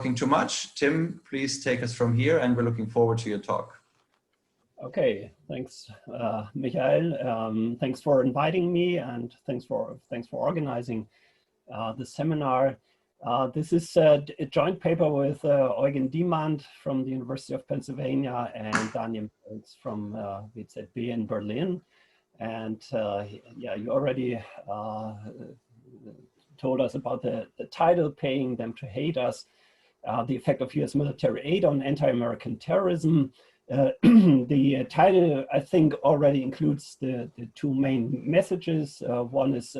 talking too much. Tim, please take us from here, and we're looking forward to your talk. Okay, thanks, Michael. Thanks for inviting me, and thanks for organizing the seminar. This is a joint paper with Eugen Diemand from the University of Pennsylvania and Daniel from WZB in Berlin. And yeah, you already told us about the title, Paying Them to Hate Us, the effect of US military aid on anti-American terrorism. The title, I think, already includes the two main messages. One is,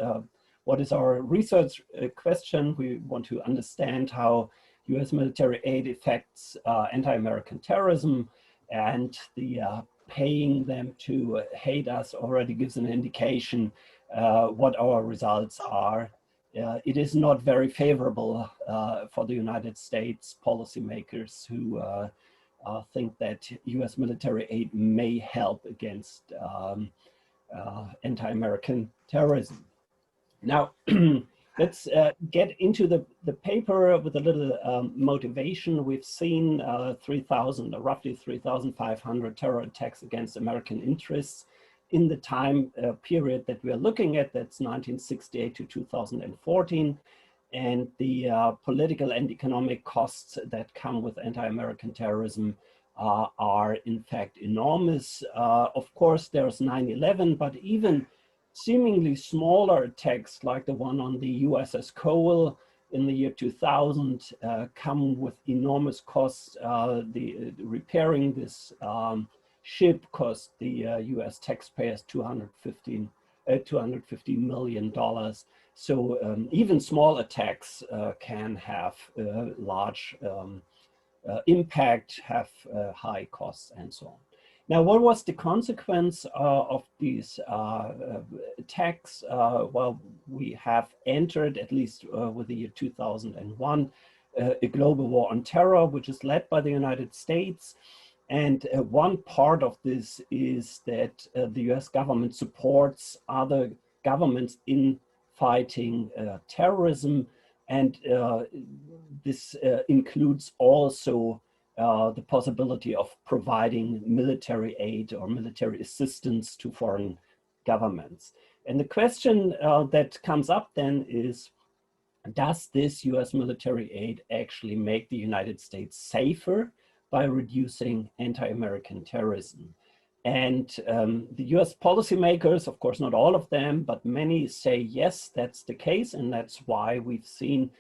what is our research question? We want to understand how US military aid affects anti-American terrorism, and the paying them to hate us already gives an indication what our results are. It is not very favorable for the United States policymakers who think that US military aid may help against anti-American terrorism. Now, let's get into the paper with a little motivation. We've seen roughly 3,500 terror attacks against American interests in the time period that we are looking at. That's 1968 to 2014. And the political and economic costs that come with anti-American terrorism are in fact enormous. Of course, there's 9/11, but even seemingly smaller attacks like the one on the USS Cole in the year 2000 come with enormous costs. Repairing this ship cost the US taxpayers $250 million. So even small attacks can have large impact, have high costs, and so on. Now, what was the consequence of these attacks? Well, we have entered, at least with the year 2001, a global war on terror, which is led by the United States. And one part of this is that the US government supports other governments in fighting terrorism. And this includes also the possibility of providing military aid or military assistance to foreign governments. And the question that comes up then is, does this US military aid actually make the United States safer by reducing anti-American terrorism? And the US policymakers, of course, not all of them, but many say, yes, that's the case. And that's why we've seen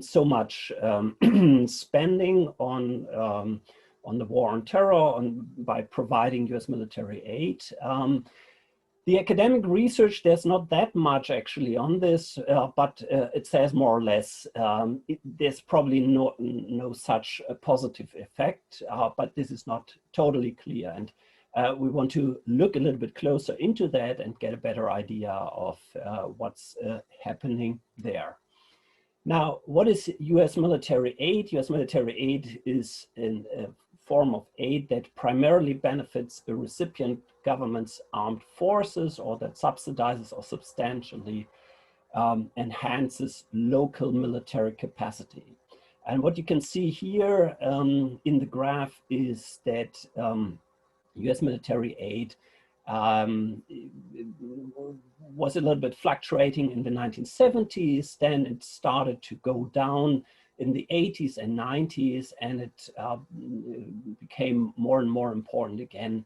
so much spending on the war on terror by providing US military aid. The academic research, there's not that much actually on this, but it says more or less there's probably no such a positive effect, but this is not totally clear. And we want to look a little bit closer into that and get a better idea of what's happening there. Now, what is US military aid? US military aid is a form of aid that primarily benefits the recipient government's armed forces, or that subsidizes or substantially enhances local military capacity. And what you can see here in the graph is that US military aid was a little bit fluctuating in the 1970s, then it started to go down in the 80s and 90s, and it became more and more important again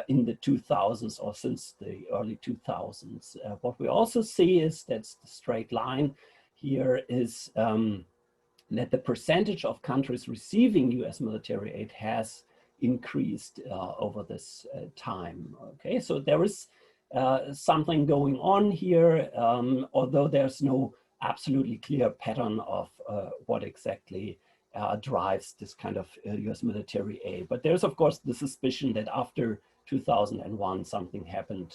in the 2000s, or since the early 2000s. What we also see is that's the straight line here is that the percentage of countries receiving US military aid has increased over this time. Okay, so there is something going on here, although there's no absolutely clear pattern of what exactly drives this kind of US military aid. But there's, of course, the suspicion that after 2001, something happened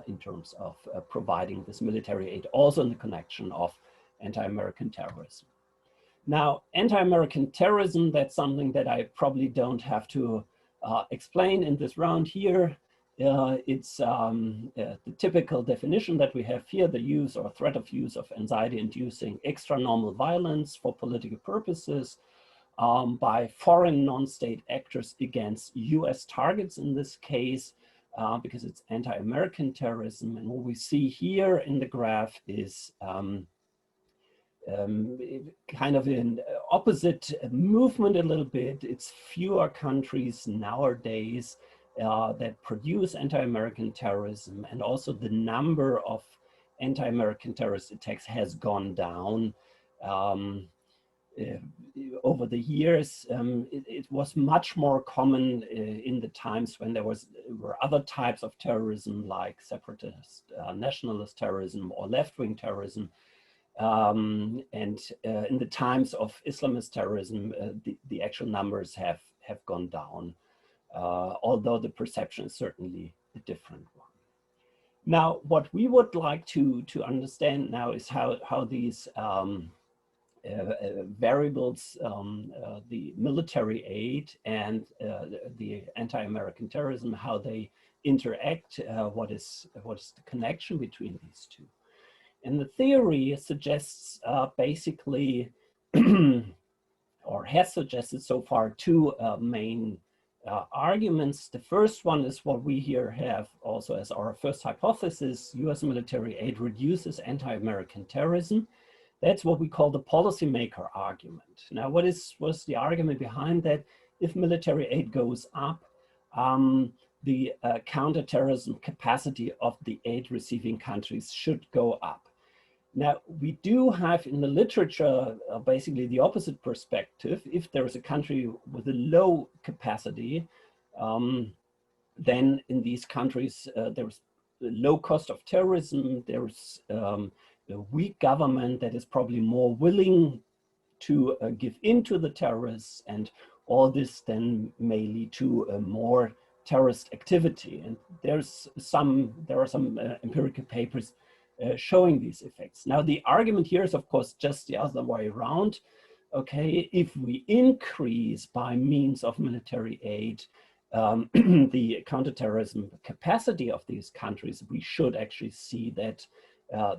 in terms of providing this military aid, also in the connection of anti-American terrorism. Now, anti-American terrorism, that's something that I probably don't have to explain in this round here. It's the typical definition that we have here: the use or threat of use of anxiety-inducing extra-normal violence for political purposes, by foreign non-state actors against US targets in this case, because it's anti-American terrorism. And what we see here in the graph is kind of an opposite movement a little bit. It's fewer countries nowadays that produce anti-American terrorism, and also the number of anti-American terrorist attacks has gone down. Over the years, it was much more common in the times when there were other types of terrorism like separatist, nationalist terrorism or left-wing terrorism. And in the times of Islamist terrorism, the actual numbers have gone down, although the perception is certainly a different one. Now, what we would like to understand now is how these variables, the military aid and the anti-American terrorism, how they interact, what is the connection between these two. And the theory suggests basically, or has suggested so far, two main arguments. The first one is what we here have also as our first hypothesis: US military aid reduces anti-American terrorism. That's what we call the policymaker argument. Now, what's the argument behind that? If military aid goes up, the counterterrorism capacity of the aid receiving countries should go up. Now, we do have in the literature basically the opposite perspective. If there is a country with a low capacity, then in these countries there's low cost of terrorism, there's a weak government that is probably more willing to give in to the terrorists, and all this then may lead to more terrorist activity. And there are some empirical papers showing these effects. Now, the argument here is, of course, just the other way around. Okay, if we increase by means of military aid the counterterrorism capacity of these countries, we should actually see that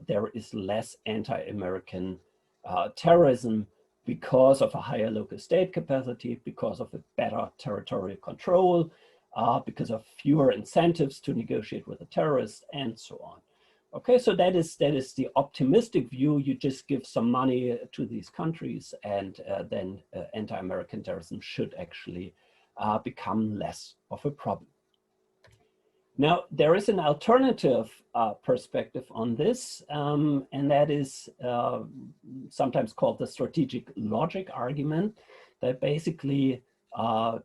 there is less anti-American terrorism because of a higher local state capacity, because of a better territorial control, because of fewer incentives to negotiate with the terrorists, and so on. Okay, so that is the optimistic view. You just give some money to these countries, and then anti-American terrorism should actually become less of a problem. Now, there is an alternative perspective on this, and that is sometimes called the strategic logic argument, that basically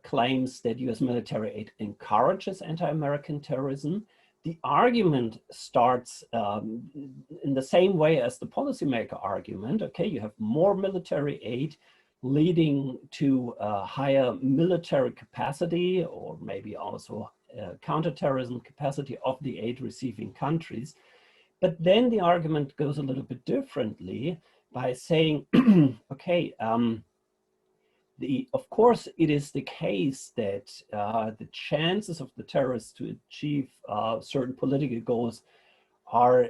claims that US military aid encourages anti-American terrorism. The argument starts in the same way as the policymaker argument. Okay, you have more military aid leading to higher military capacity, or maybe also counterterrorism capacity of the aid receiving countries. But then the argument goes a little bit differently by saying, okay, of course, it is the case that the chances of the terrorists to achieve certain political goals are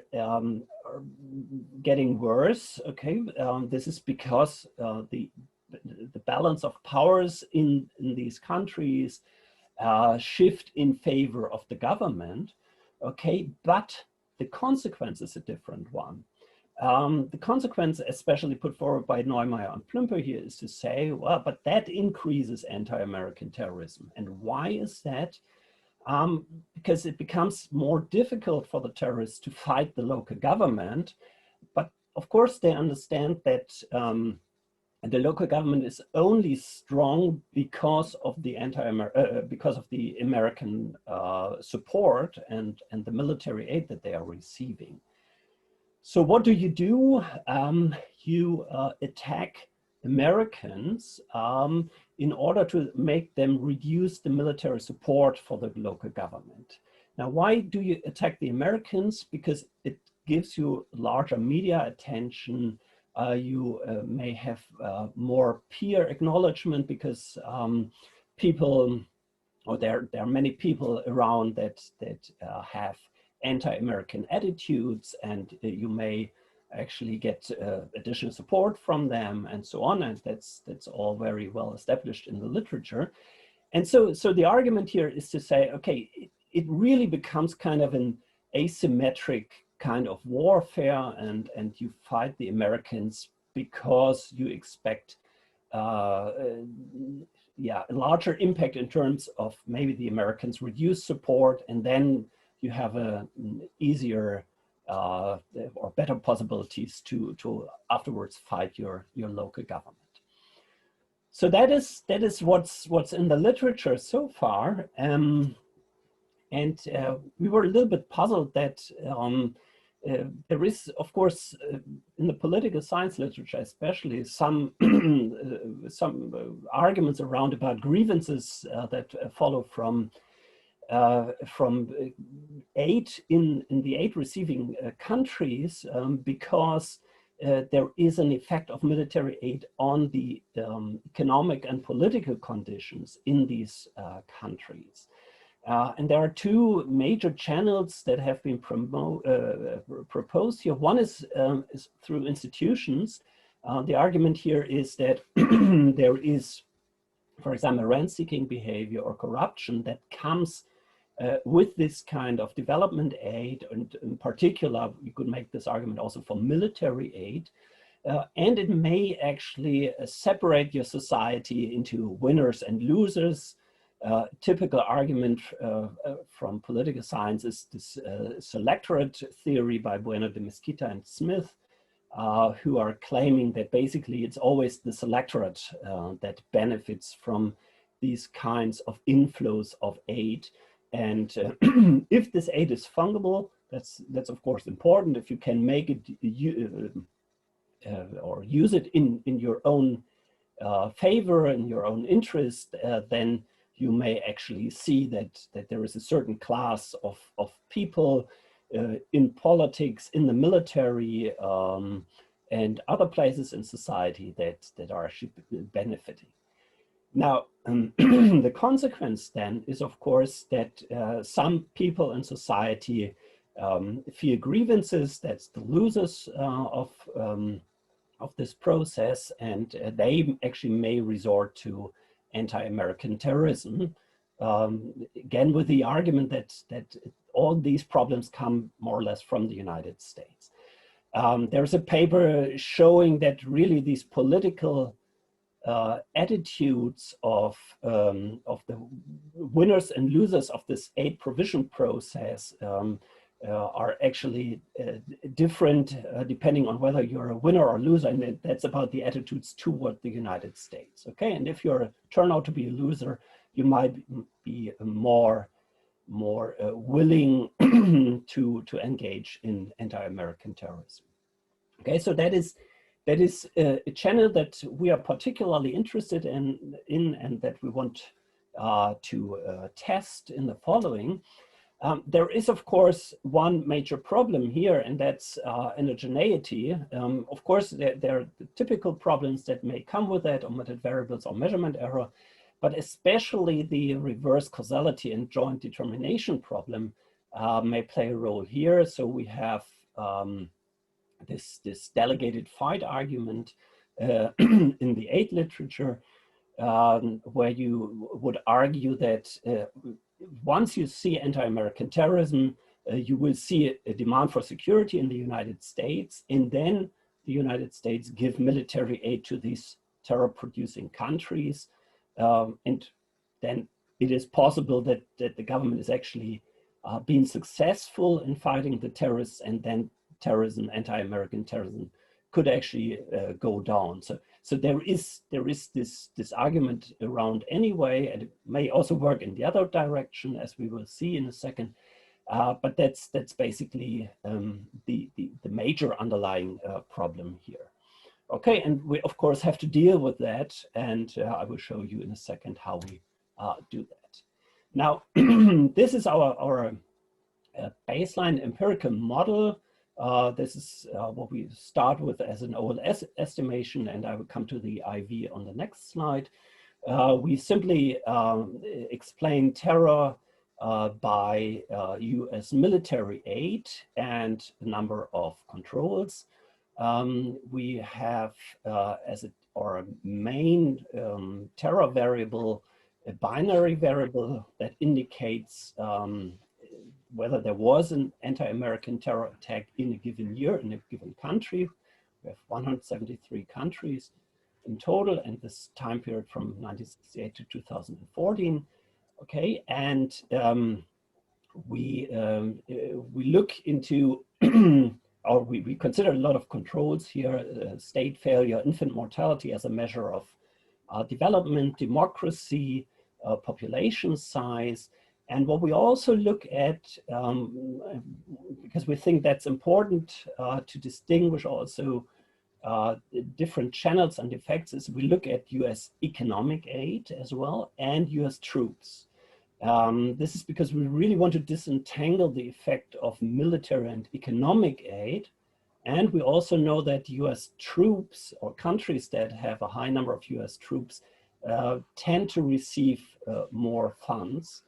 getting worse. Okay, this is because the balance of powers in these countries shift in favor of the government. Okay, but the consequence is a different one. The consequence, especially put forward by Neumeier and Plümper here, is to say, well, but that increases anti-American terrorism. And why is that? Because it becomes more difficult for the terrorists to fight the local government. But of course, they understand that the local government is only strong because of the American support and the military aid that they are receiving. So what do? You attack Americans in order to make them reduce the military support for the local government. Now, why do you attack the Americans? Because it gives you larger media attention. You may have more peer acknowledgement because people, or there are many people around that have anti-American attitudes, and you may actually get additional support from them and so on. And that's all very well established in the literature. And so the argument here is to say, okay, it really becomes kind of an asymmetric kind of warfare, and you fight the Americans because you expect a larger impact in terms of maybe the Americans reduce support, and then you have an easier or better possibilities to afterwards fight your local government. So that is what's in the literature so far, and we were a little bit puzzled that there is, of course, in the political science literature, especially some arguments around about grievances that follow from aid in the aid receiving countries, because there is an effect of military aid on the economic and political conditions in these countries. And there are two major channels that have been proposed here. One is through institutions. The argument here is that there is, for example, rent-seeking behavior or corruption that comes with this kind of development aid, and in particular, you could make this argument also for military aid, and it may actually separate your society into winners and losers. Typical argument from political science is this selectorate theory by Bueno de Mesquita and Smith, who are claiming that basically it's always the selectorate that benefits from these kinds of inflows of aid. And if this aid is fungible, that's of course important. If you can make it or use it in your own favor, in your own interest, then you may actually see that there is a certain class of people in politics, in the military, and other places in society that are actually benefiting. Now, the consequence then is, of course, that some people in society feel grievances. That's the losers of this process, and they actually may resort to anti-American terrorism. Again, with the argument that all these problems come more or less from the United States. There's a paper showing that really these political attitudes of the winners and losers of this aid provision process are actually different depending on whether you're a winner or loser, and that's about the attitudes toward the United States. Okay, and if you turn out to be a loser, you might be more willing to engage in anti-American terrorism. Okay, so that is a channel that we are particularly interested in and that we want to test in the following. There is, of course, one major problem here, and that's heterogeneity. Of course, there are the typical problems that may come with that, omitted variables or measurement error, but especially the reverse causality and joint determination problem may play a role here. So we have this delegated fight argument in the aid literature, where you would argue that once you see anti-American terrorism, you will see a demand for security in the United States, and then the United States give military aid to these terror-producing countries, and then it is possible that the government is actually being successful in fighting the terrorists, and then terrorism, anti-American terrorism, could actually go down. So there is this argument around anyway, and it may also work in the other direction, as we will see in a second. But that's basically the major underlying problem here. Okay, and we of course have to deal with that, and I will show you in a second how we do that. Now, this is our baseline empirical model. This is what we start with as an OLS estimation, and I will come to the IV on the next slide. We simply explain terror by US military aid and a number of controls. We have our main terror variable, a binary variable that indicates whether there was an anti-American terror attack in a given year, in a given country. We have 173 countries in total, and this time period from 1968 to 2014. Okay, and we look into, or we consider a lot of controls here, state failure, infant mortality as a measure of development, democracy, population size. And what we also look at, because we think that's important to distinguish also different channels and effects, is we look at US economic aid as well and US troops. This is because we really want to disentangle the effect of military and economic aid. And we also know that US troops, or countries that have a high number of US troops, tend to receive more funds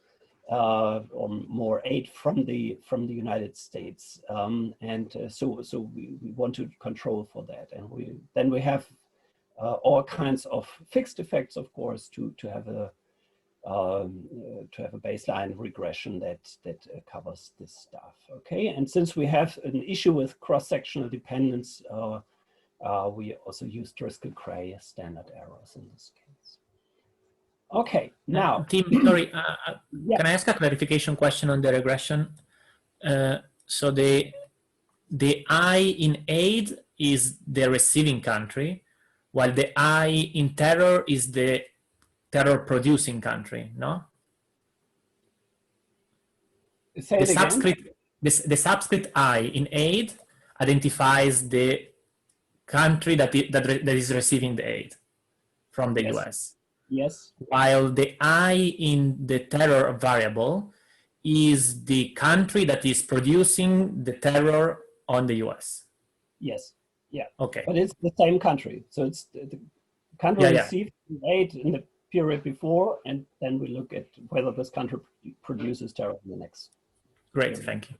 or more aid from the United States. So we want to control for that. And then we have all kinds of fixed effects, of course, to have a baseline regression that covers this stuff. Okay, and since we have an issue with cross-sectional dependence, we also use Driscoll-Gray as standard errors in this case. Okay, now Tim, sorry, yeah. Can I ask a clarification question on the regression? So the I in aid is the receiving country, while the I in terror is the terror producing country, no? Say it again. The subscript I in aid identifies the country that is receiving the aid from the Yes. US. Yes. While the I in the terror variable is the country that is producing the terror on the US. Yes. Yeah. Okay. But it's the same country. So it's the country received aid in the period before, and then we look at whether this country produces terror in the next. Great, period. thank you.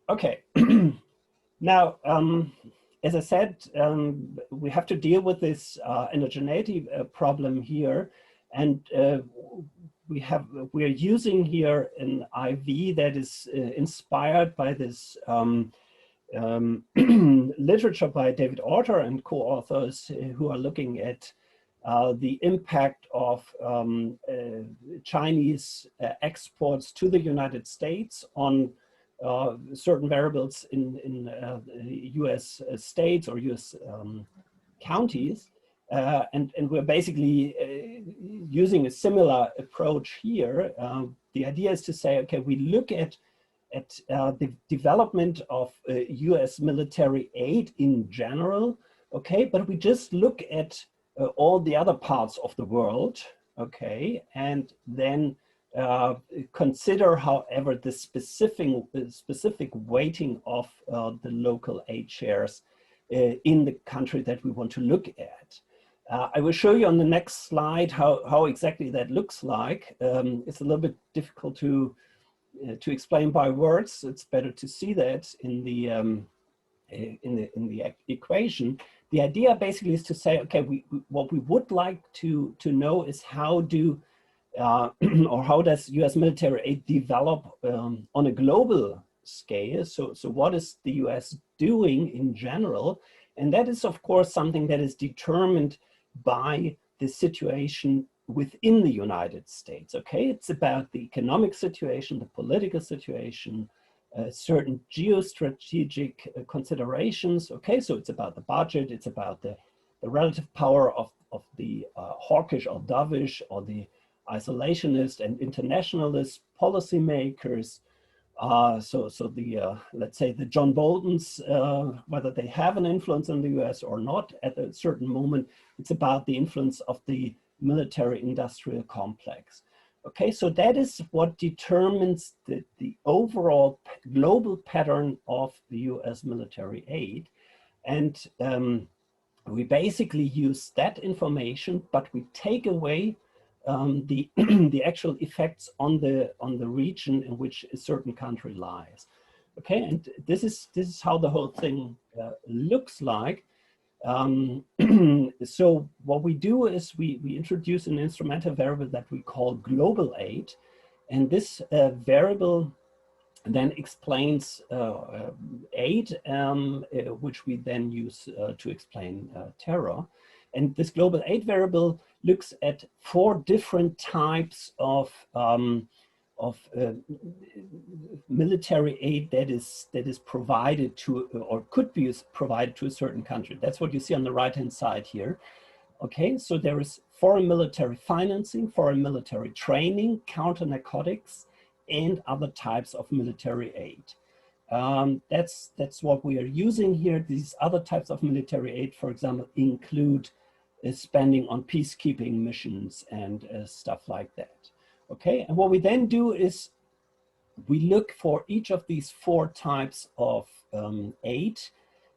Okay. Now, as I said, we have to deal with this endogeneity problem here, and we are using here an IV that is inspired by this literature by David Orter and co-authors who are looking at the impact of Chinese exports to the United States on certain variables in US states or US counties. And we're basically using a similar approach here. The idea is to say, okay, we look at the development of US military aid in general, okay, but we just look at all the other parts of the world, okay, and then consider, however, the specific weighting of the local aid shares in the country that we want to look at. I will show you on the next slide how exactly that looks like. It's a little bit difficult to explain by words. It's better to see that in the equation. The idea basically is to say, okay, what we would like to know is how does US military aid develop on a global scale? So what is the US doing in general? And that is, of course, something that is determined by the situation within the United States, okay? It's about the economic situation, the political situation, certain geostrategic considerations, okay? So it's about the budget, it's about the relative power of the hawkish or dovish or the isolationist and internationalist policymakers. So the, let's say the John Boltons, whether they have an influence in the US or not at a certain moment, it's about the influence of the military industrial complex. Okay, so that is what determines the overall global pattern of the US military aid. And we basically use that information, but we take away the actual effects on the region in which a certain country lies. Okay, and this is how the whole thing looks like. So what we do is we introduce an instrumental variable that we call global aid, and this variable then explains aid, which we then use to explain terror. And this global aid variable looks at 4 different types of military aid that is provided to, or could be provided to, a certain country. That's what you see on the right-hand side here. Okay, so there is foreign military financing, foreign military training, counter-narcotics, and other types of military aid. That's what we are using here. These other types of military aid, for example, include spending on peacekeeping missions and stuff like that. Okay, and what we then do is we look for each of these 4 types of aid.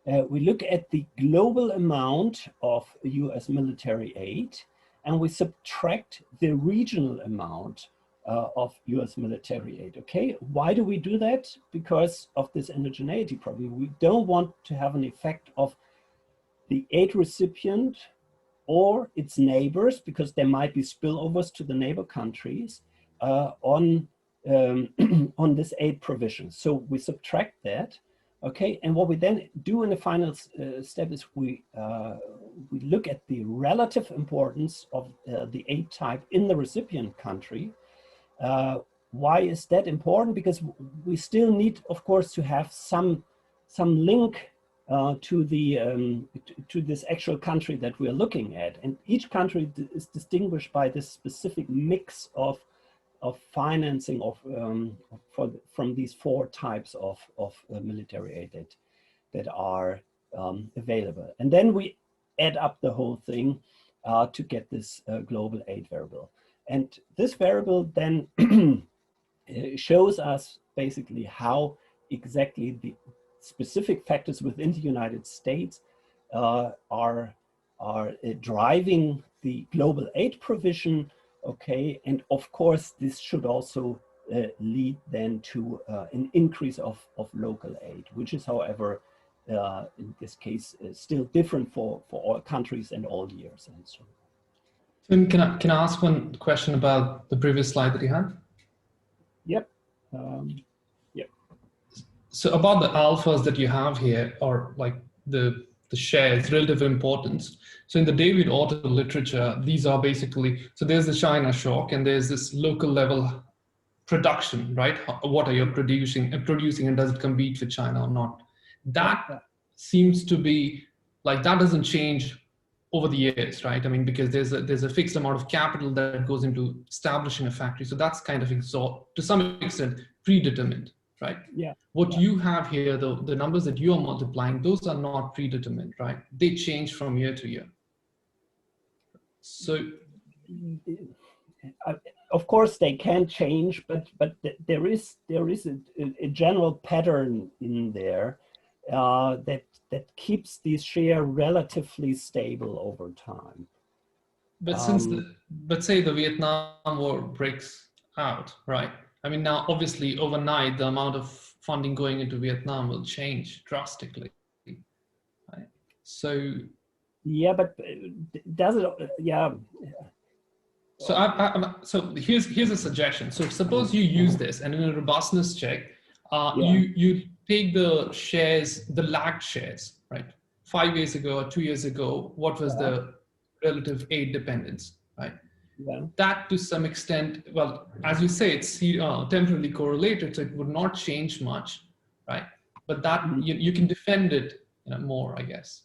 We look at the global amount of US military aid, and we subtract the regional amount of US military aid. Okay, why do we do that? Because of this indigeneity problem. We don't want to have an effect of the aid recipient or its neighbors, because there might be spillovers to the neighbor countries on this aid provision. So we subtract that. Okay, and what we then do in the final step is we look at the relative importance of the aid type in the recipient country. Why is that important? Because we still need, of course, to have some link to this actual country that we are looking at, and each country is distinguished by this specific mix of financing from these 4 types of military aid that are available, and then we add up the whole thing to get this global aid variable. And this variable then shows us basically how exactly the specific factors within the United States are driving the global aid provision. Okay, and of course this should also lead then to an increase of local aid, which is, however, in this case still different for all countries and all years and so on. Tim, can I ask one question about the previous slide that you had? Yep. Yep. So about the alphas that you have here, or like the shares, relative importance. So in the David Auto literature, these are basically, so there's the China shock and there's this local level production, right? What are you producing and does it compete with China or not? That seems to be like, that doesn't change over the years, right? I mean, because there's a fixed amount of capital that goes into establishing a factory. So that's kind of to some extent predetermined, right? Yeah. What you have here, though, the numbers that you are multiplying, those are not predetermined, right? They change from year to year. So, of course, they can change, but there is a general pattern in there that keeps the share relatively stable over time. But but say the Vietnam War breaks out, right? I mean, now obviously overnight the amount of funding going into Vietnam will change drastically, right? So yeah, but does it? Yeah. So here's a suggestion. So suppose you use this, and in a robustness check, you take the shares, the lagged shares, right? 5 years ago or 2 years ago, what was the relative aid dependence, right? Yeah. That to some extent, well, as you say, it's temporarily correlated, so it would not change much, right? But that you can defend it more, I guess.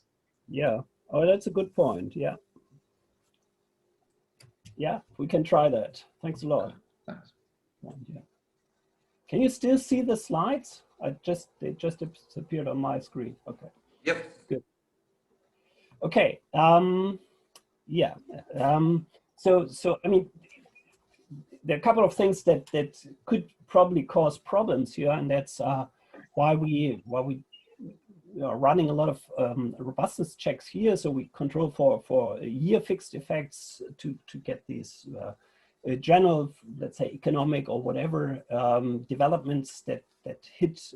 Yeah. Oh, that's a good point. Yeah. Yeah, we can try that. Thanks a lot. Thanks. Yeah. Can you still see the slides? They just appeared on my screen. Okay. Yep. Good. Okay. Yeah. So I mean, there are a couple of things that could probably cause problems here, and that's why we are running a lot of robustness checks here. So we control for year fixed effects to get these general, let's say, economic or whatever developments that hit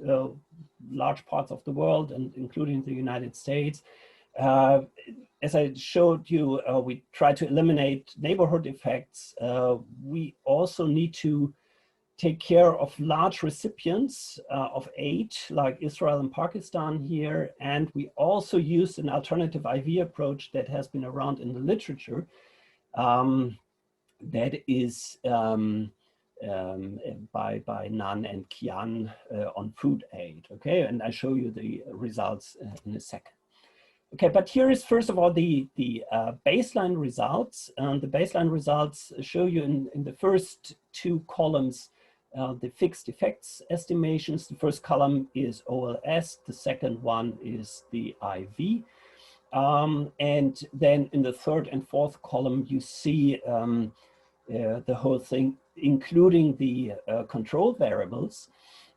large parts of the world, and including the United States. As I showed you, we try to eliminate neighborhood effects. We also need to take care of large recipients of aid, like Israel and Pakistan here. And we also use an alternative IV approach that has been around in the literature. That is by Nan and Kian on food aid, okay? And I show you the results in a second. Okay, but here is first of all the baseline results. The baseline results show you in the first two columns the fixed effects estimations. The first column is OLS, the second one is the IV. And then in the third and fourth column, you see the whole thing, including the control variables.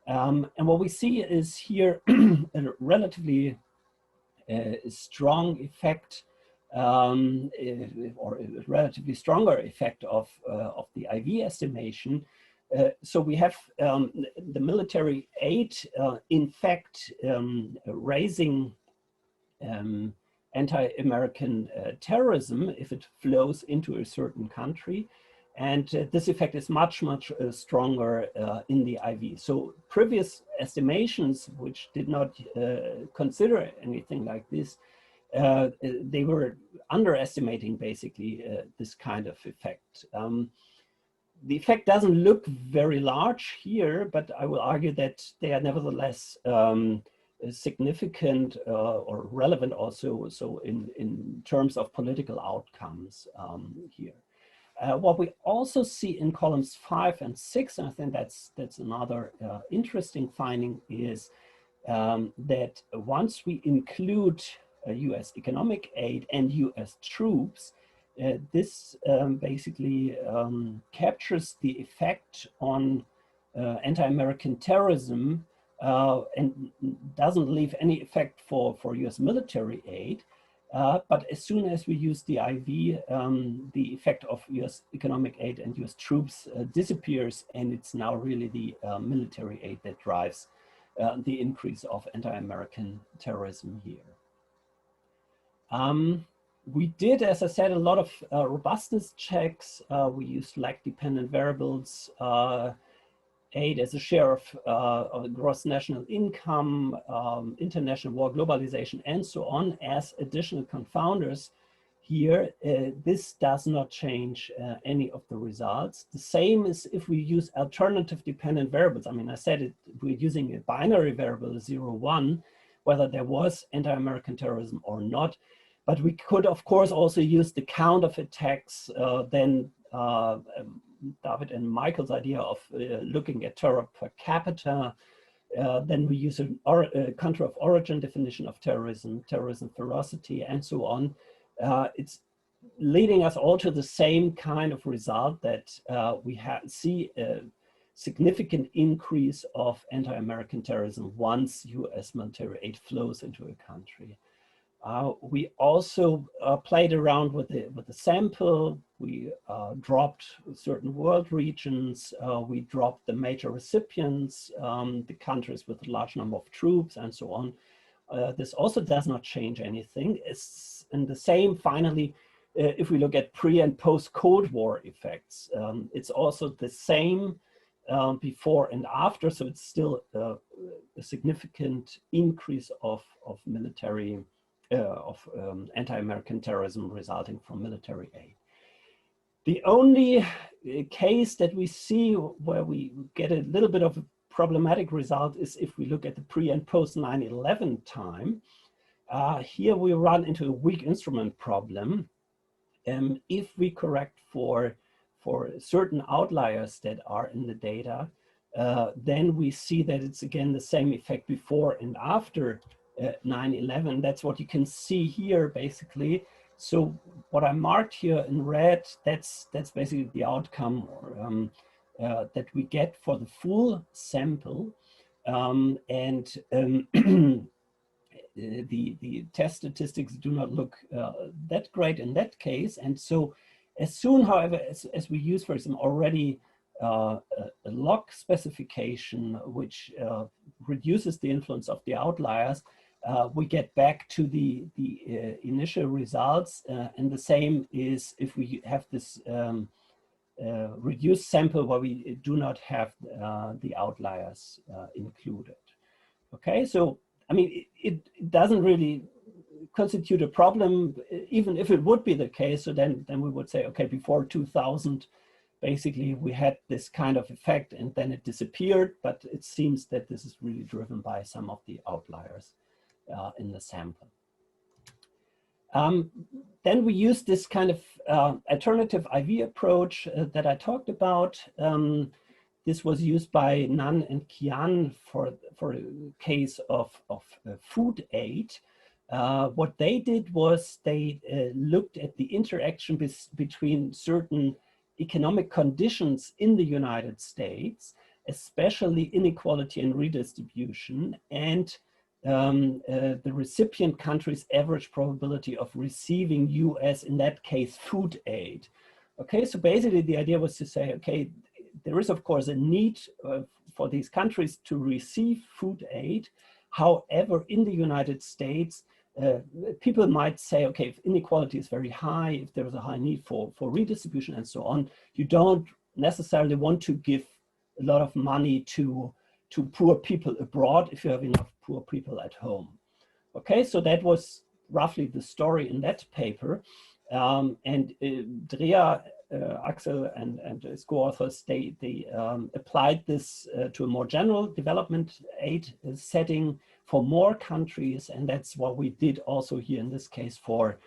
And what we see is here a relatively strong effect, or a relatively stronger effect of the IV estimation. So we have the military aid, in fact, raising anti-American terrorism if it flows into a certain country. And this effect is much, much stronger in the IV. So previous estimations, which did not consider anything like this, they were underestimating basically this kind of effect. The effect doesn't look very large here, but I will argue that they are nevertheless significant or relevant also so in terms of political outcomes here. What we also see in columns 5 and 6, and I think that's another interesting finding, is that once we include US economic aid and US troops, this basically captures the effect on anti-American terrorism and doesn't leave any effect for US military aid. But as soon as we use the IV, the effect of US economic aid and US troops disappears, and it's now really the military aid that drives the increase of anti-American terrorism here. We did, as I said, a lot of robustness checks. We used lag-dependent variables, aid as a share of gross national income, international war, globalization, and so on as additional confounders here. This does not change any of the results. The same is if we use alternative dependent variables. I mean, I said it, we're using a binary variable 0, 1, whether there was anti-American terrorism or not. But we could, of course, also use the count of attacks, then David and Michael's idea of looking at terror per capita. Then we use a country of origin definition of terrorism, terrorism ferocity, and so on. It's leading us all to the same kind of result that we see a significant increase of anti-American terrorism once US military aid flows into a country. We also played around with the sample. We dropped certain world regions. We dropped the major recipients, the countries with a large number of troops, and so on. This also does not change anything. And the same, finally, if we look at pre- and post-Cold War effects, it's also the same before and after. So it's still a significant increase of military anti-American terrorism resulting from military aid. The only case that we see where we get a little bit of a problematic result is if we look at the pre and post 9/11 time. Here we run into a weak instrument problem. If we correct for certain outliers that are in the data, then we see that it's again the same effect before and after 9/11. That's what you can see here, basically. So what I marked here in red, that's basically the outcome that we get for the full sample, the test statistics do not look that great in that case. And so As soon, however, as we use, for example, already a log specification, which reduces the influence of the outliers, we get back to the initial results. And the same is if we have this reduced sample where we do not have the outliers included. Okay, so I mean, it doesn't really constitute a problem, even if it would be the case. So then we would say, okay, before 2000, basically we had this kind of effect and then it disappeared, but it seems that this is really driven by some of the outliers in the sample. Then we use this kind of alternative IV approach that I talked about. This was used by Nan and Kian for a case of food aid. What they did was they looked at the interaction between certain economic conditions in the United States, especially inequality and redistribution, and the recipient country's average probability of receiving US, in that case, food aid. Okay, so basically the idea was to say, okay, there is of course a need for these countries to receive food aid. However, in the United States, people might say, okay, if inequality is very high, if there is a high need for redistribution and so on, you don't necessarily want to give a lot of money to poor people abroad if you have enough poor people at home. Okay, so that was roughly the story in that paper. And Drea, Axel, and his co-authors, they applied this to a more general development aid setting for more countries, and that's what we did also here in this case for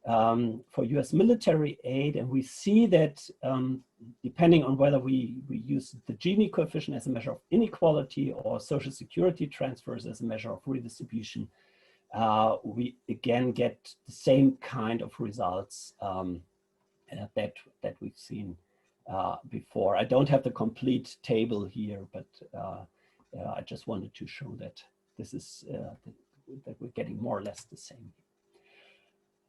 US military aid. And we see that depending on whether we use the Gini coefficient as a measure of inequality or social security transfers as a measure of redistribution, we again get the same kind of results that we've seen before. I don't have the complete table here, but I just wanted to show that this is that we're getting more or less the same.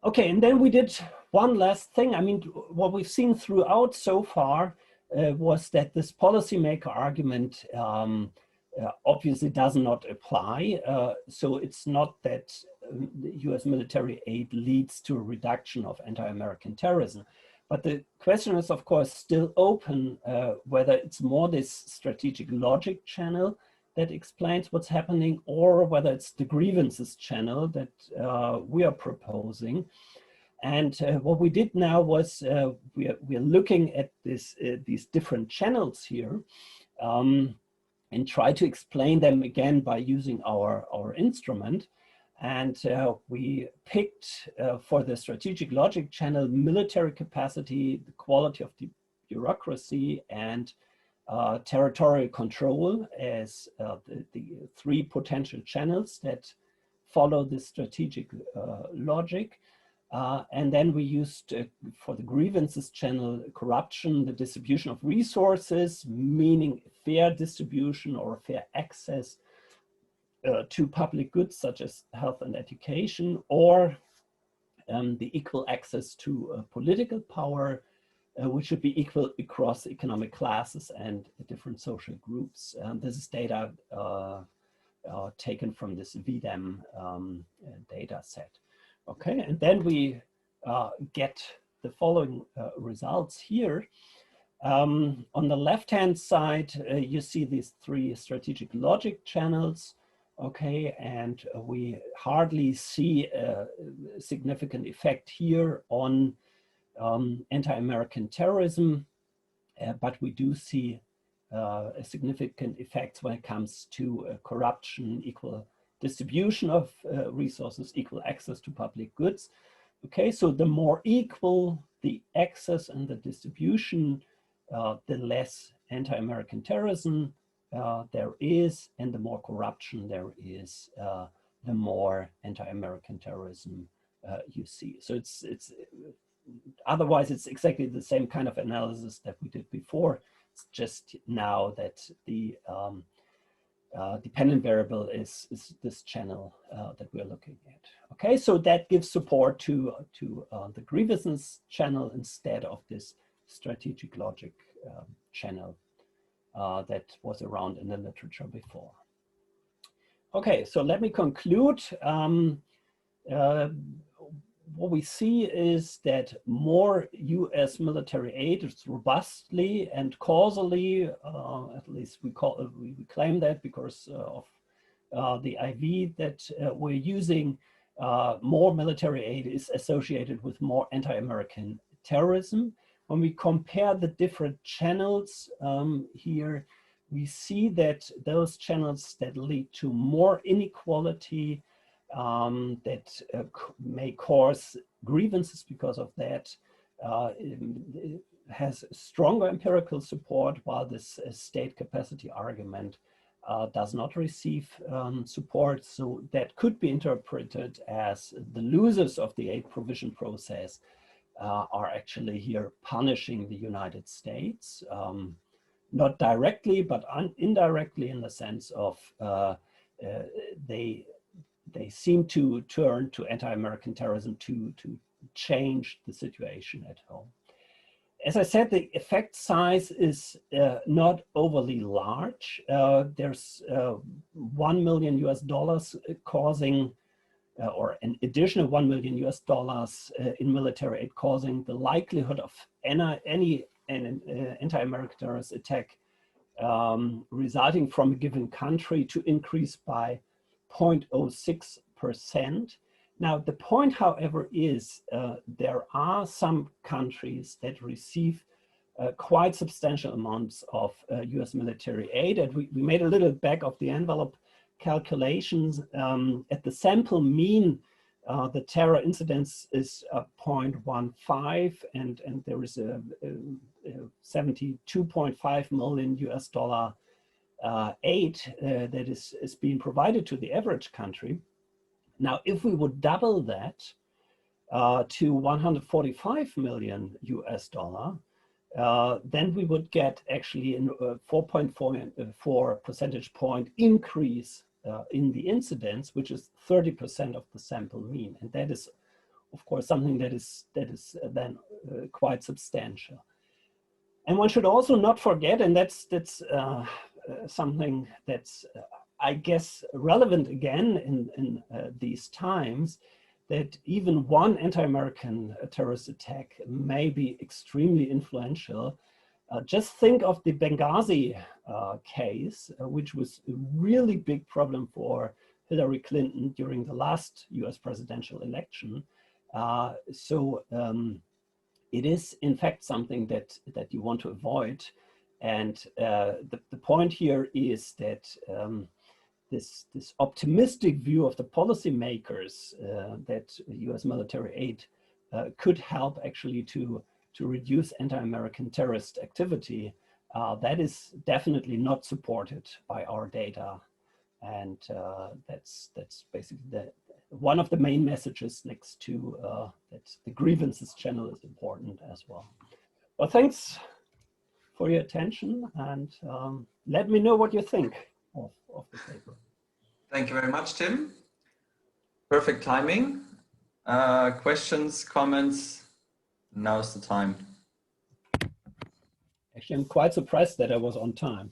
Okay, and then we did one last thing. I mean, what we've seen throughout so far was that this policymaker argument obviously does not apply. So it's not that the US military aid leads to a reduction of anti-American terrorism. But the question is, of course, still open whether it's more this strategic logic channel that explains what's happening, or whether it's the grievances channel that we are proposing. And what we did now was we are looking at these different channels here and try to explain them again by using our instrument. And we picked for the strategic logic channel military capacity, the quality of the bureaucracy, and territorial control as the three potential channels that follow this strategic logic. And then we used for the grievances channel corruption, the distribution of resources, meaning fair distribution or fair access to public goods such as health and education, or the equal access to political power, which should be equal across economic classes and different social groups. This is data taken from this VDEM data set. Okay, and then we get the following results here. On the left-hand side, you see these three strategic logic channels. Okay, and we hardly see a significant effect here on anti-American terrorism, but we do see a significant effects when it comes to corruption, equal distribution of resources, equal access to public goods. Okay, so the more equal the access and the distribution, the less anti-American terrorism there is, and the more corruption there is, the more anti-American terrorism you see. So it's otherwise it's exactly the same kind of analysis that we did before. It's just now that the dependent variable is this channel that we're looking at. Okay, so that gives support to the grievousness channel instead of this strategic logic channel that was around in the literature before. Okay, so let me conclude. What we see is that more US military aid is robustly and causally, at least we claim that because of the IV that we're using, more military aid is associated with more anti-American terrorism. When we compare the different channels here, we see that those channels that lead to more inequality, that may cause grievances because of that, has stronger empirical support, while this state capacity argument does not receive support. So that could be interpreted as the losers of the aid provision process are actually here punishing the United States, not directly, but indirectly, in the sense of they seem to turn to anti-American terrorism to change the situation at home. As I said, the effect size is not overly large. There's $1 million causing, or an additional $1 million in military aid, causing the likelihood of any anti-American terrorist attack resulting from a given country to increase by 0.06%. Now, the point, however, is there are some countries that receive quite substantial amounts of US military aid. And we made a little back of the envelope calculations. At the sample mean, the terror incidence is 0.15, and there is a $72.5 million aid that is being provided to the average country. Now, if we would double that to $145 million, then we would get actually a 4.4 percentage point increase in the incidence, which is 30% of the sample mean. And that is, of course, something that is then quite substantial. And one should also not forget, and that's something that's, I guess, relevant again in these times, that even one anti-American terrorist attack may be extremely influential. Just think of the Benghazi case, which was a really big problem for Hillary Clinton during the last US presidential election. It is, in fact, something that you want to avoid. And the point here is that this optimistic view of the policymakers that US military aid could help actually to reduce anti-American terrorist activity, that is definitely not supported by our data. And that's basically one of the main messages, next to that the grievances channel is important as well. Well, thanks for your attention, and let me know what you think of the paper. Thank you very much, Tim. Perfect timing. Questions, comments? Now's the time. Actually, I'm quite surprised that I was on time.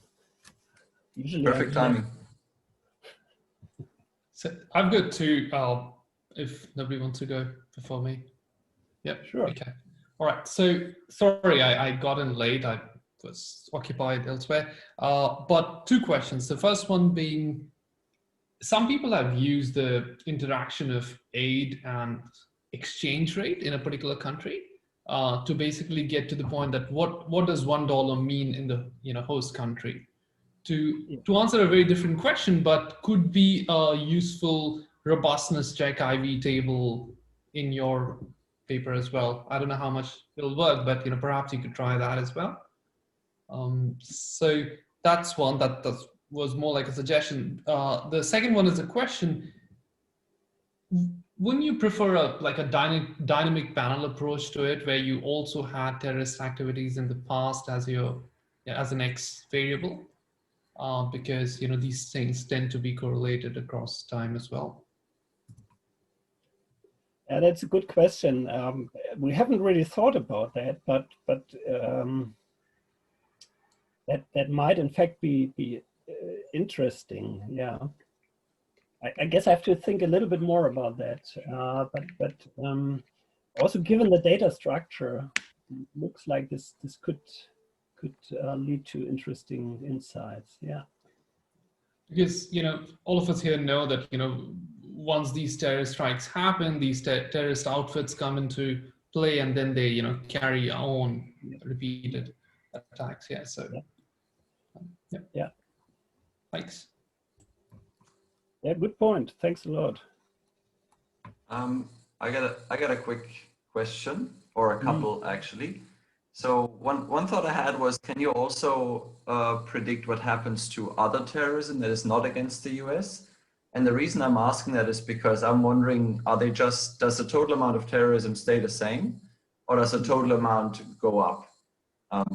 Usually, perfect timing. So I've got two, if nobody wants to go before me. Yep, sure. Okay. All right, so sorry, I got in late. I was occupied elsewhere. But two questions. The first one being, some people have used the interaction of aid and exchange rate in a particular country to basically get to the point that what does $1 mean in the host country? To answer a very different question, but could be a useful robustness check IV table in your paper as well. I don't know how much it'll work, but perhaps you could try that as well. So that's one that was more like a suggestion. The second one is a question. Wouldn't you prefer a dynamic panel approach to it, where you also had terrorist activities in the past as an X variable? because these things tend to be correlated across time as well? Yeah, that's a good question. We haven't really thought about that, but that might in fact be interesting. Yeah, I guess I have to think a little bit more about that. But also given the data structure, looks like this could lead to interesting insights. Yeah. Because all of us here know that once these terrorist strikes happen, these terrorist outfits come into play, and then they carry on repeated attacks. Yeah. So yeah. Thanks. Yeah, good point. Thanks a lot. I got a quick question, or a couple actually. So one thought I had was, can you also predict what happens to other terrorism that is not against the US? And the reason I'm asking that is because I'm wondering, does the total amount of terrorism stay the same, or does the total amount go up?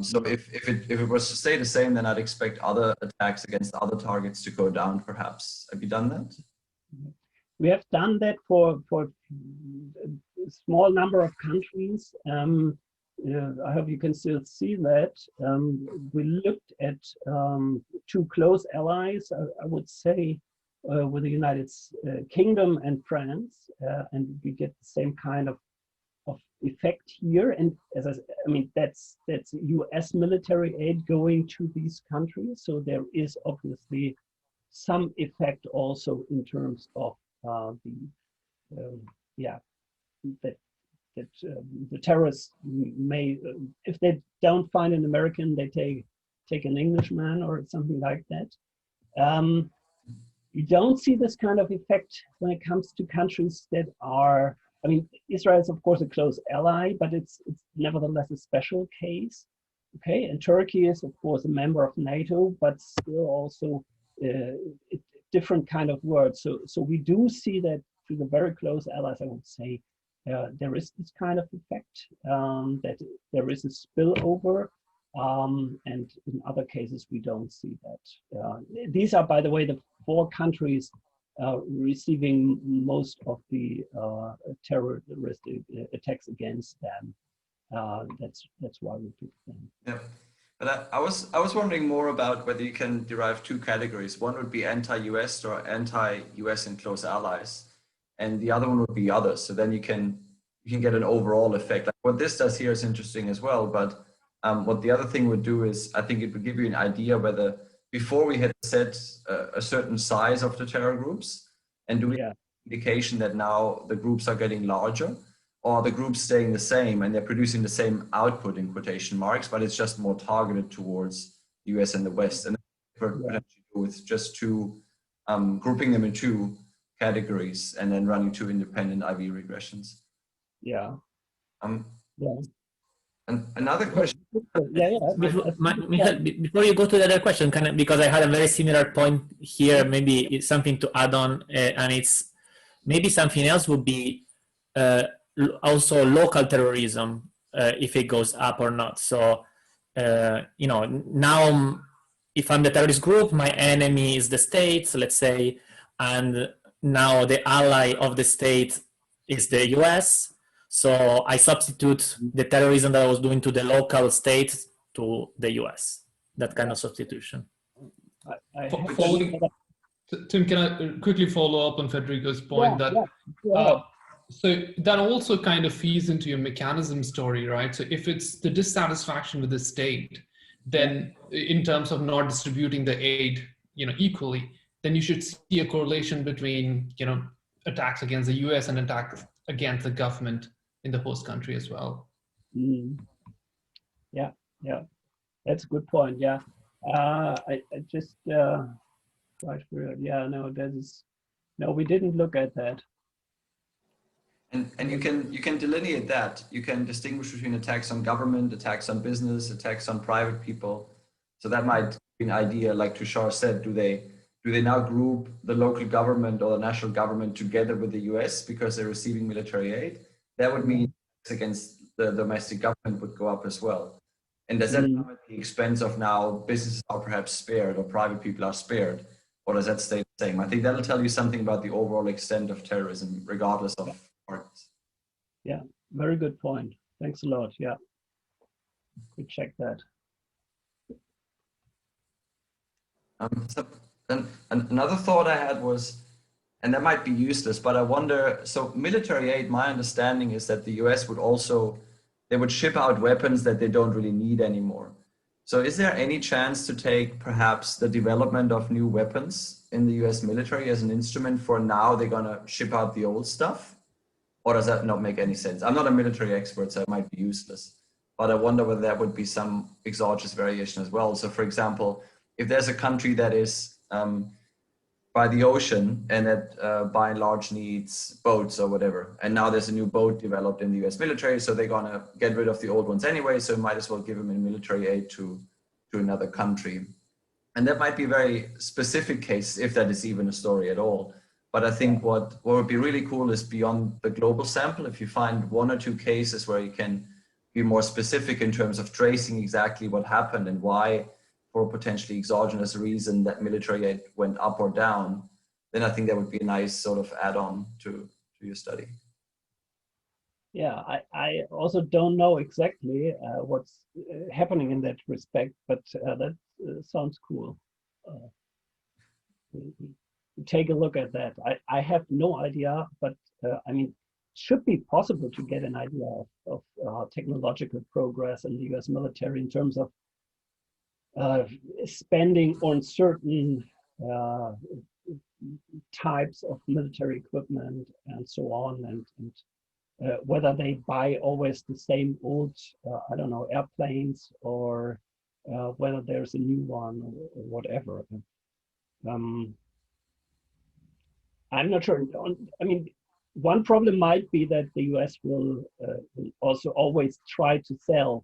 So if it was to stay the same, then I'd expect other attacks against other targets to go down, perhaps. Have you done that? We have done that for a small number of countries. I hope you can still see that. We looked at two close allies, I would say, with the United Kingdom and France, and we get the same kind of effect here. And as I mean, that's US military aid going to these countries. So there is obviously some effect also in terms of the terrorists may, if they don't find an American, they take an Englishman or something like that. You don't see this kind of effect when it comes to countries that are, I mean, Israel is of course a close ally, but it's nevertheless a special case. Okay, and Turkey is of course a member of NATO, but still also a different kind of word. So we do see that to the very close allies, I would say, there is this kind of effect, that there is a spillover, and in other cases we don't see that. These are, by the way, the 4 countries receiving most of the terrorist attacks against them. That's why we picked them. Yeah, but I was wondering more about whether you can derive 2 categories. One would be anti-US or anti-US and close allies, and the other one would be others. So then you can get an overall effect. Like what this does here is interesting as well, but what the other thing would do is, I think it would give you an idea whether before we had set a certain size of the terror groups, and do we have an indication that now the groups are getting larger, or the groups staying the same and they're producing the same output in quotation marks, but it's just more targeted towards the US and the West. And with just 2, grouping them in 2 categories and then running 2 independent IV regressions. Yeah. And another question. Before you go to the other question, because I had a very similar point here, maybe it's something to add on, and it's maybe something else would be also local terrorism, if it goes up or not. So, now if I'm the terrorist group, my enemy is the state, let's say, and now the ally of the state is the US. So I substitute the terrorism that I was doing to the local state to the US, that kind of substitution. Tim, can I quickly follow up on Federico's point so that also kind of feeds into your mechanism story, right? So if it's the dissatisfaction with the state, then in terms of not distributing the aid, equally, then you should see a correlation between, attacks against the US and attacks against the government in the host country as well. Yeah, that's a good point. Yeah, I just quite weird. Yeah, no, we didn't look at that. And you can delineate that. You can distinguish between attacks on government, attacks on business, attacks on private people. So that might be an idea, like Tushar said, do they now group the local government or the national government together with the US because they're receiving military aid? That would mean against the domestic government would go up as well. And does that come at the expense of now businesses are perhaps spared or private people are spared? Or does that stay the same? I think that'll tell you something about the overall extent of terrorism, regardless of parties. Yeah, very good point. Thanks a lot. Yeah, we check that. So then another thought I had was, and that might be useless, but I wonder, so military aid, my understanding is that the US would also, they would ship out weapons that they don't really need anymore. So is there any chance to take perhaps the development of new weapons in the US military as an instrument for now they're going to ship out the old stuff? Or does that not make any sense? I'm not a military expert, so it might be useless. But I wonder whether that would be some exogenous variation as well. So for example, if there's a country that is by the ocean and that by and large needs boats or whatever, and now there's a new boat developed in the US military, so they're going to get rid of the old ones anyway, so might as well give them in military aid to another country. And that might be a very specific case, if that is even a story at all. But I think what would be really cool is beyond the global sample, if you find one or two cases where you can be more specific in terms of tracing exactly what happened and why, for a potentially exogenous reason, that military aid went up or down, then I think that would be a nice sort of add-on to your study. Yeah, I also don't know exactly what's happening in that respect, but that sounds cool. Take a look at that. I have no idea, but I mean, it should be possible to get an idea of technological progress in the US military in terms of spending on certain types of military equipment and so on, and whether they buy always the same old, I don't know, airplanes, or whether there's a new one or whatever. I'm not sure. I mean, one problem might be that the US will also always try to sell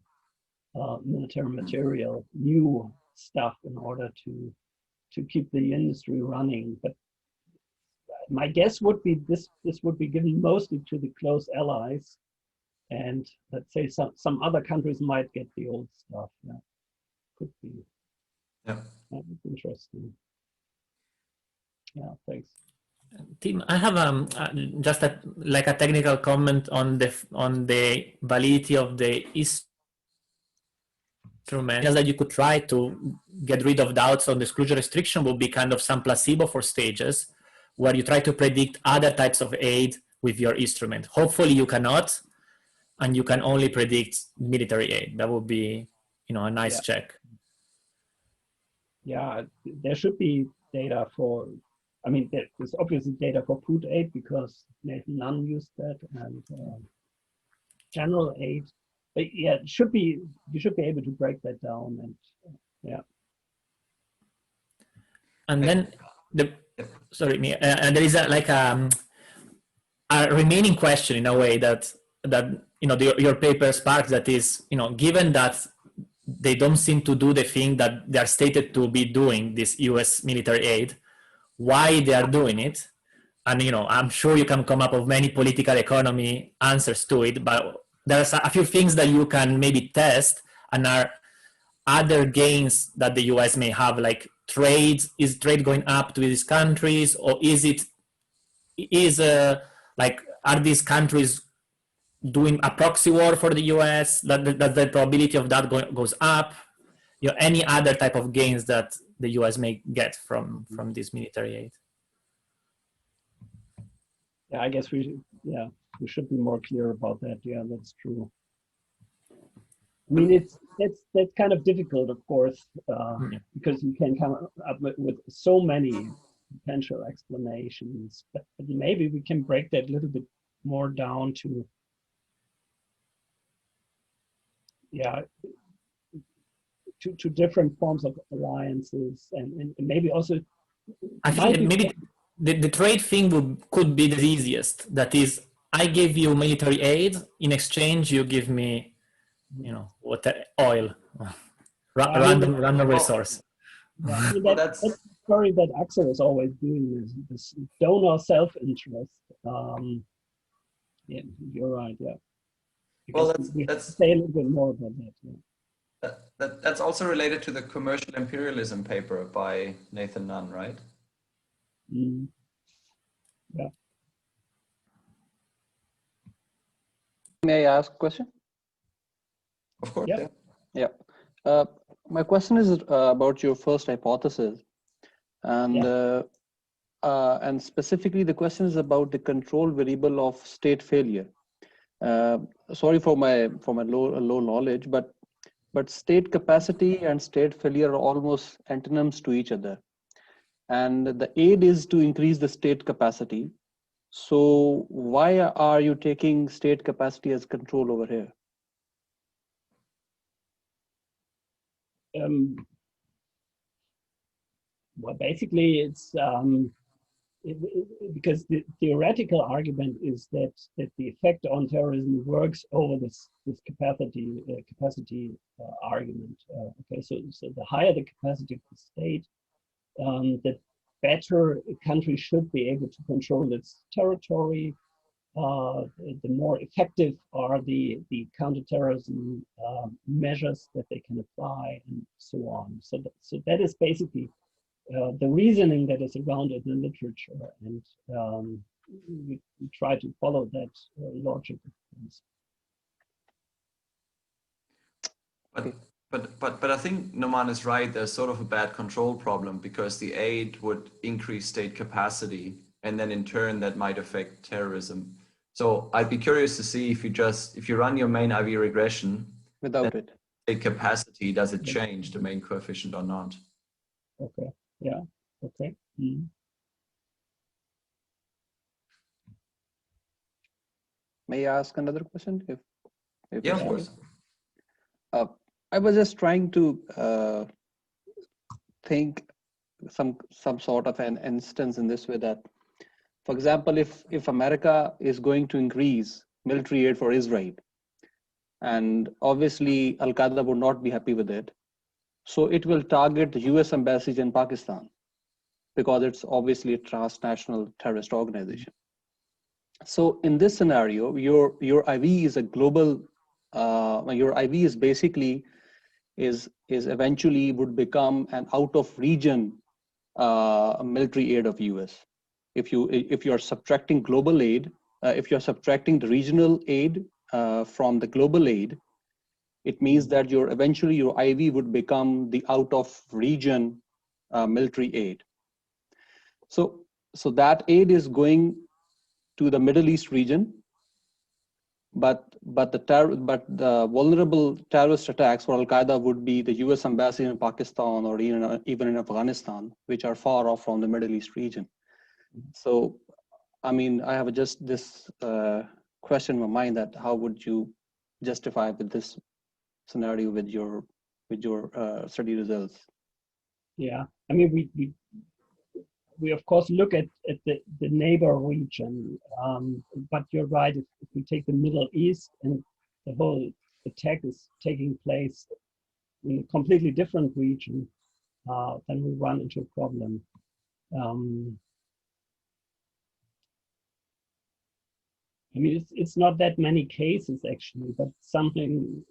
military material, new stuff, in order to keep the industry running. But my guess would be this would be given mostly to the close allies, and let's say some other countries might get the old stuff. Yeah, could be. Yeah, that's interesting. Yeah, thanks. Tim, I have just like a technical comment on the validity of the instrument. Just that you could try to get rid of doubts on the exclusion restriction will be kind of some placebo for stages, where you try to predict other types of aid with your instrument. Hopefully you cannot, and you can only predict military aid. That would be, a nice check. Yeah, there should be data for, I mean, there's obviously data for food aid because Nathan Nunn used that, and general aid. But yeah, you should be able to break that down, and yeah. And then and there is a remaining question in a way that your paper sparks, that is, given that they don't seem to do the thing that they are stated to be doing, this US military aid, why they are doing it. And, I'm sure you can come up with many political economy answers to it, but there's a few things that you can maybe test, and are other gains that the US may have, like trade. Is trade going up to these countries, or are these countries doing a proxy war for the US, that the probability of that goes up? Any other type of gains that the US may get from this military aid? Yeah, I guess we should be more clear about that. Yeah, that's true. I mean, that's kind of difficult, of course, because you can come up with so many potential explanations. But maybe we can break that a little bit more down to, to different forms of alliances, and maybe also. I think maybe the trade thing could be the easiest. That is, I give you military aid, in exchange you give me, oil, random resource. Yeah, I mean, that's the story that Axel is always doing, is this donor self-interest. Yeah, you're right. Yeah. Because well, let's say a little bit more about that. Yeah. That's also related to the commercial imperialism paper by Nathan Nunn, right? Mm. Yeah. May I ask a question? Of course, Yeah. yeah. Yeah. My question is about your first hypothesis, and and specifically the question is about the control variable of state failure. Sorry for my low knowledge, but state capacity and state failure are almost antonyms to each other, and the aid is to increase the state capacity. So why are you taking state capacity as control over here? Well, basically, it's because the theoretical argument is that the effect on terrorism works over this capacity argument. Okay, so the higher the capacity of the state, the better a country should be able to control its territory. The more effective are the counterterrorism measures that they can apply, and so on. So that is basically the reasoning that is around it in the literature, and we try to follow that logic. But I think Noman is right. There's sort of a bad control problem because the aid would increase state capacity, and then in turn that might affect terrorism. So I'd be curious to see if you run your main IV regression Without it, state capacity, does it change the main coefficient or not? Okay. Yeah. Okay. Mm-hmm. may I ask another question? If Yeah, of course. I was just trying to think some sort of an instance in this way that, for example, if America is going to increase military aid for Israel, and obviously Al-Qaeda would not be happy with it, so it will target the US embassies in Pakistan because it's obviously a transnational terrorist organization. So in this scenario, your IV is a global, your IV is basically is eventually would become an out of region military aid of US. If you are subtracting global aid, if you're subtracting the regional aid from the global aid, it means that eventually your IV would become the out of region military aid. So that aid is going to the Middle East region, but the vulnerable terrorist attacks for Al-Qaeda would be the US embassy in Pakistan or even in Afghanistan, which are far off from the Middle East region. So, I mean, I have just this question in my mind that how would you justify with this scenario with your study results? Yeah, I mean, we of course look at the neighbor region, but you're right. If we take the Middle East and the whole attack is taking place in a completely different region, then we run into a problem. I mean, it's not that many cases actually, but something,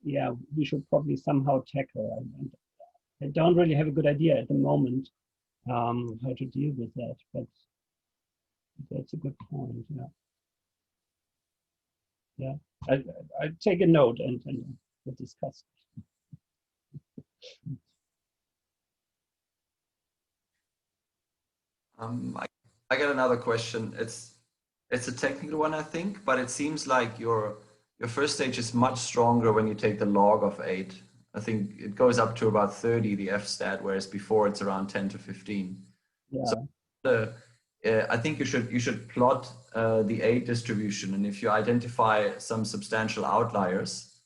yeah, we should probably somehow tackle. And I don't really have a good idea at the moment how to deal with that, but that's a good point. Yeah, I take a note and we'll discuss it. I got another question. It's a technical one, I think, but it seems like your first stage is much stronger when you take the log of 8. I think it goes up to about 30, the F-stat, whereas before it's around 10 to 15. Yeah. So I think you should plot the aid distribution, and if you identify some substantial outliers,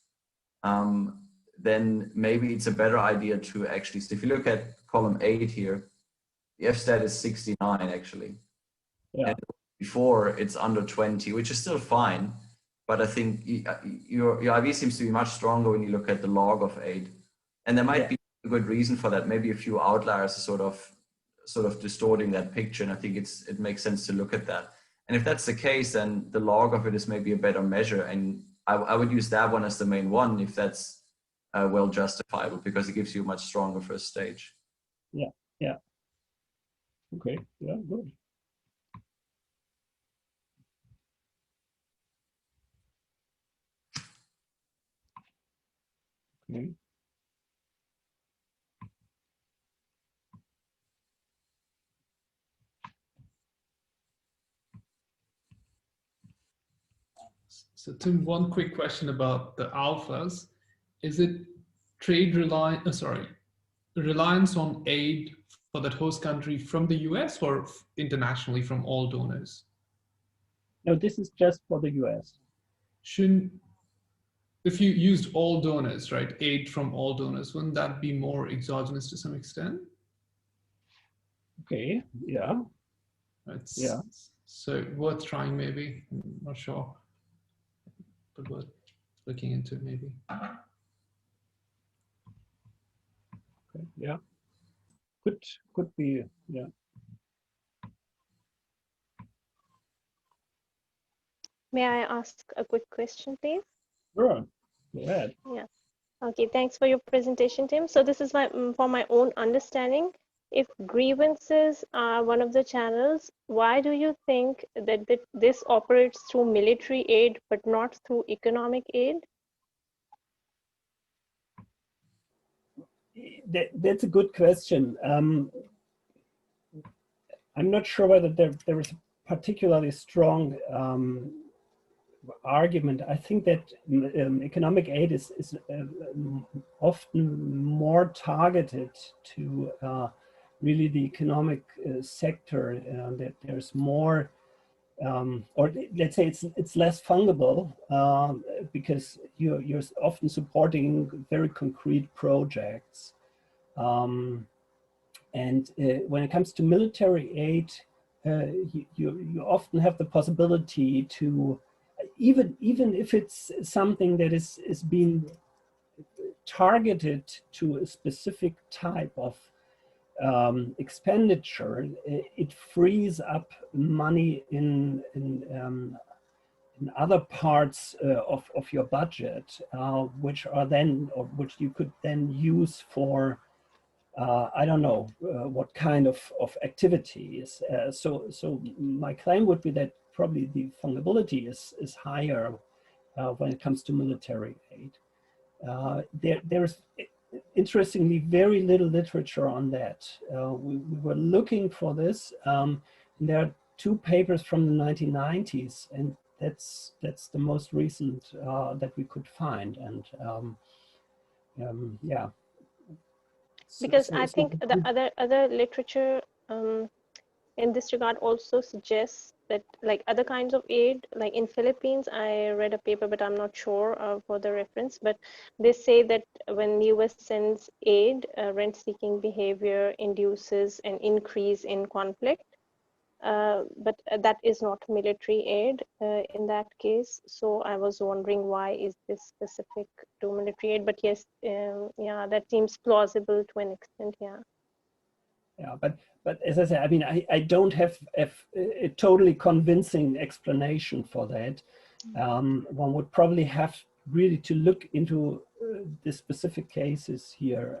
then maybe it's a better idea to actually. So if you look at column 8 here, the F-stat is 69 actually. Yeah. And before it's under 20, which is still fine. But I think your IV seems to be much stronger when you look at the log of 8. And there might be a good reason for that. Maybe a few outliers are sort of distorting that picture. And I think it makes sense to look at that. And if that's the case, then the log of it is maybe a better measure. And I would use that one as the main one if that's well justifiable because it gives you a much stronger first stage. Yeah, yeah. Okay, yeah, good. Okay. So Tim, one quick question about the alphas. Is it trade reliance on aid for that host country from the US or internationally from all donors? No, this is just for the US. Shouldn't, if you used all donors, right, aid from all donors, wouldn't that be more exogenous to some extent? Okay, yeah. It's, Yeah. So worth trying maybe, I'm not sure, but worth looking into maybe. Okay, yeah. Could be, yeah. May I ask a quick question, please? Sure, go ahead. Yeah. Okay, thanks for your presentation, Tim. So this is for my own understanding. If grievances are one of the channels, why do you think that this operates through military aid but not through economic aid? That's a good question. I'm not sure whether there is a particularly strong argument. I think that economic aid is often more targeted to really the economic sector, that there's more, or let's say it's less fungible because you're often supporting very concrete projects. And when it comes to military aid, you often have the possibility to, even if it's something that is being targeted to a specific type of expenditure, it frees up money in other parts of your budget, which are then, or which you could then use for I don't know what kind of activities. So my claim would be that probably the fungibility is higher when it comes to military aid. There's interestingly very little literature on that. We were looking for this. There are 2 papers from the 1990s, and that's the most recent that we could find. And yeah. Because I think the other literature in this regard also suggests that like other kinds of aid, like in Philippines, I read a paper, but I'm not sure for the reference, but they say that when the US sends aid, rent-seeking behavior induces an increase in conflict. But that is not military aid in that case. So I was wondering, why is this specific to military aid? But yes, yeah, that seems plausible to an extent, yeah. Yeah, but as I said, I mean, I don't have a totally convincing explanation for that. One would probably have really to look into the specific cases here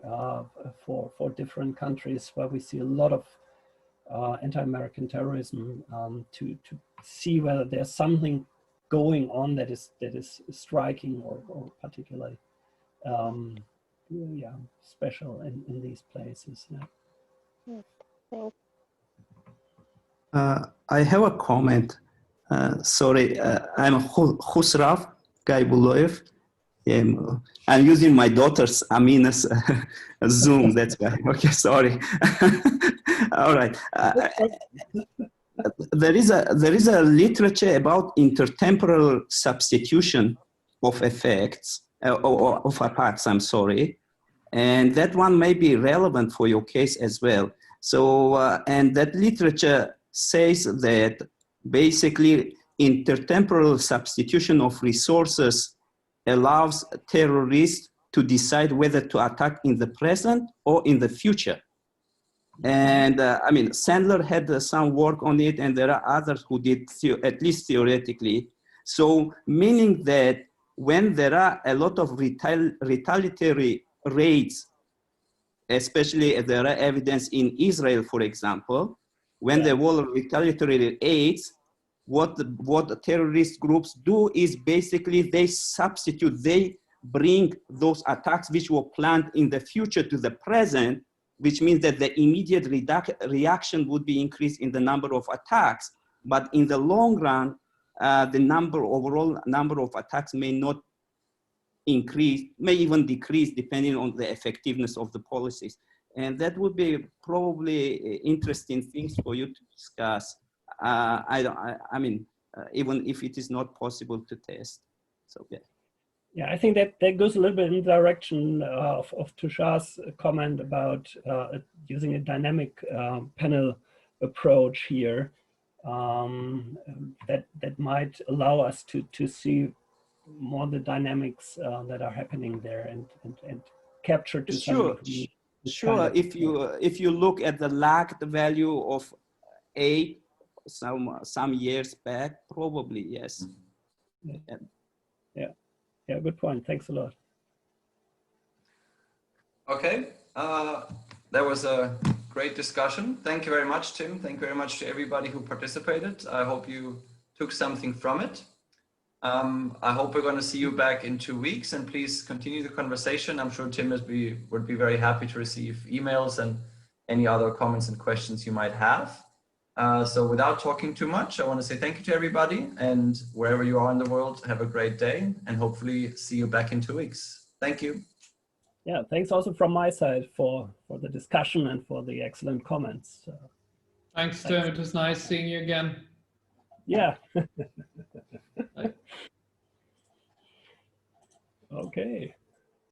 for different countries where we see a lot of anti-American terrorism, to see whether there's something going on that is striking or particularly yeah, special in these places. Yeah. Thanks. I have a comment. Sorry, I'm Khusrav Gaibuloyev. I'm using my daughter's Amina's Zoom. That's why. Okay, sorry. All right. There is a literature about intertemporal substitution of effects or of attacks. I'm sorry, and that one may be relevant for your case as well. So, and that literature says that basically intertemporal substitution of resources allows terrorists to decide whether to attack in the present or in the future. And I mean, Sandler had some work on it, and there are others who did, at least theoretically. So meaning that when there are a lot of retaliatory raids, especially if there are evidence in Israel, for example, when there were retaliatory raids, what the terrorist groups do is basically they substitute, they bring those attacks which were planned in the future to the present, which means that the immediate reaction would be increased in the number of attacks. But in the long run, the overall number of attacks may not increase, may even decrease depending on the effectiveness of the policies. And that would be probably interesting things for you to discuss. I mean, even if it is not possible to test. So yeah. Yeah, I think that goes a little bit in the direction of Tushar's comment about using a dynamic panel approach here. That might allow us to see more the dynamics that are happening there and capture to some degree. Sure. If you look at the lagged value of 8 some years back, probably yes. Yeah, good point. Thanks a lot. Okay, that was a great discussion. Thank you very much, Tim. Thank you very much to everybody who participated. I hope you took something from it. I hope we're going to see you back in 2 weeks, and please continue the conversation. I'm sure Tim would be very happy to receive emails and any other comments and questions you might have. So without talking too much, I want to say thank you to everybody, and wherever you are in the world, have a great day, and hopefully see you back in 2 weeks. Thank you. Yeah, thanks also from my side for the discussion and for the excellent comments. Thanks, Tim. It was nice seeing you again. Yeah. Okay.